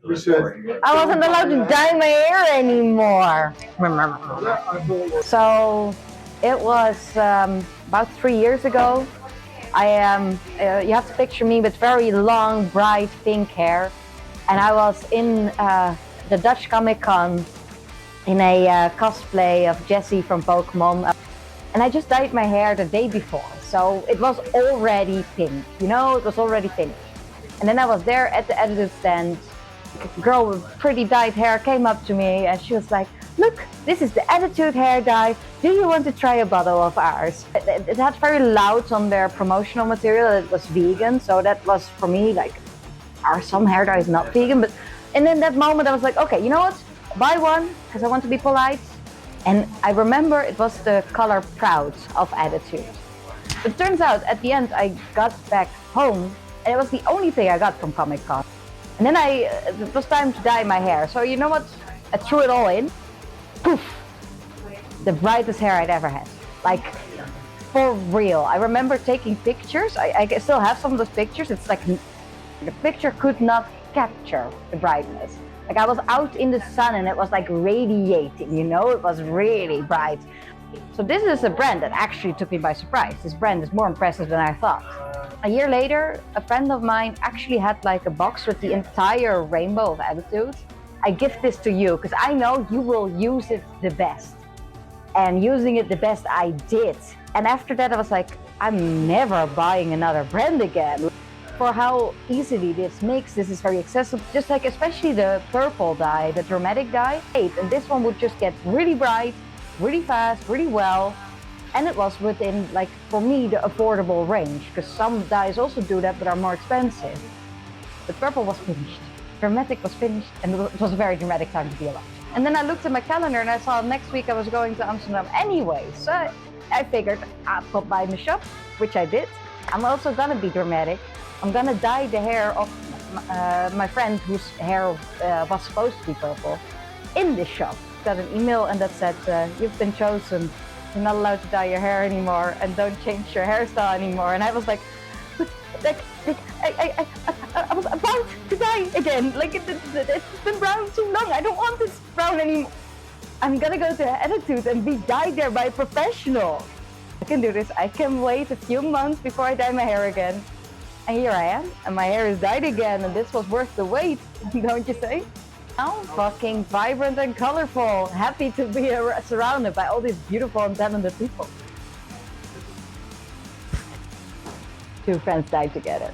I wasn't allowed to dye my hair anymore. So it was about 3 years ago. I am, you have to picture me with very long, bright pink hair. And I was in the Dutch Comic Con in a cosplay of Jessie from Pokemon. And I just dyed my hair the day before. So it was already pink, you know, it was already finished. And then I was there at the editor's stand. A girl with pretty dyed hair came up to me and she was like, "Look, this is the Attitude hair dye. Do you want to try a bottle of ours?" It had very loud on their promotional material. It was vegan, so that was for me like, are some hair dyes not vegan? But and in that moment I was like, okay, you know what? Buy one because I want to be polite. And I remember it was the color Proud of Attitude. It turns out at the end I got back home and it was the only thing I got from Comic Con. And then it was time to dye my hair. So you know what? I threw it all in. Poof! The brightest hair I'd ever had. Like, for real. I remember taking pictures. I still have some of those pictures. It's like, the picture could not capture the brightness. Like I was out in the sun and it was like radiating, you know? It was really bright. So this is a brand that actually took me by surprise. This brand is more impressive than I thought. A year later, a friend of mine actually had like a box with the entire rainbow of Attitude. I give this to you because I know you will use it the best. And using it the best I did. And after that I was like, I'm never buying another brand again. For how easily this makes, this is very accessible. Just like especially the purple dye, the dramatic dye. And this one would just get really bright, really fast, really well. And it was within, like, for me, the affordable range, because some dyes also do that but are more expensive. The purple was finished, dramatic was finished, and it was a very dramatic time to be alive. And then I looked at my calendar and I saw next week I was going to Amsterdam anyway. So I figured I'd pop by in the shop, which I did. I'm also gonna be dramatic. I'm gonna dye the hair of my friend whose hair was supposed to be purple in this shop. Got an email and that said, you've been chosen. You're not allowed to dye your hair anymore and don't change your hairstyle anymore. And I was like I was about to dye again. Like it's been brown too long. I don't want this brown anymore. I'm gonna go to Attitude and be dyed there by a professional. I can do this. I can wait a few months before I dye my hair again. And here I am, and my hair is dyed again, and this was worth the wait, don't you say? Now, fucking vibrant and colorful, happy to be surrounded by all these beautiful and talented people. Two friends died together.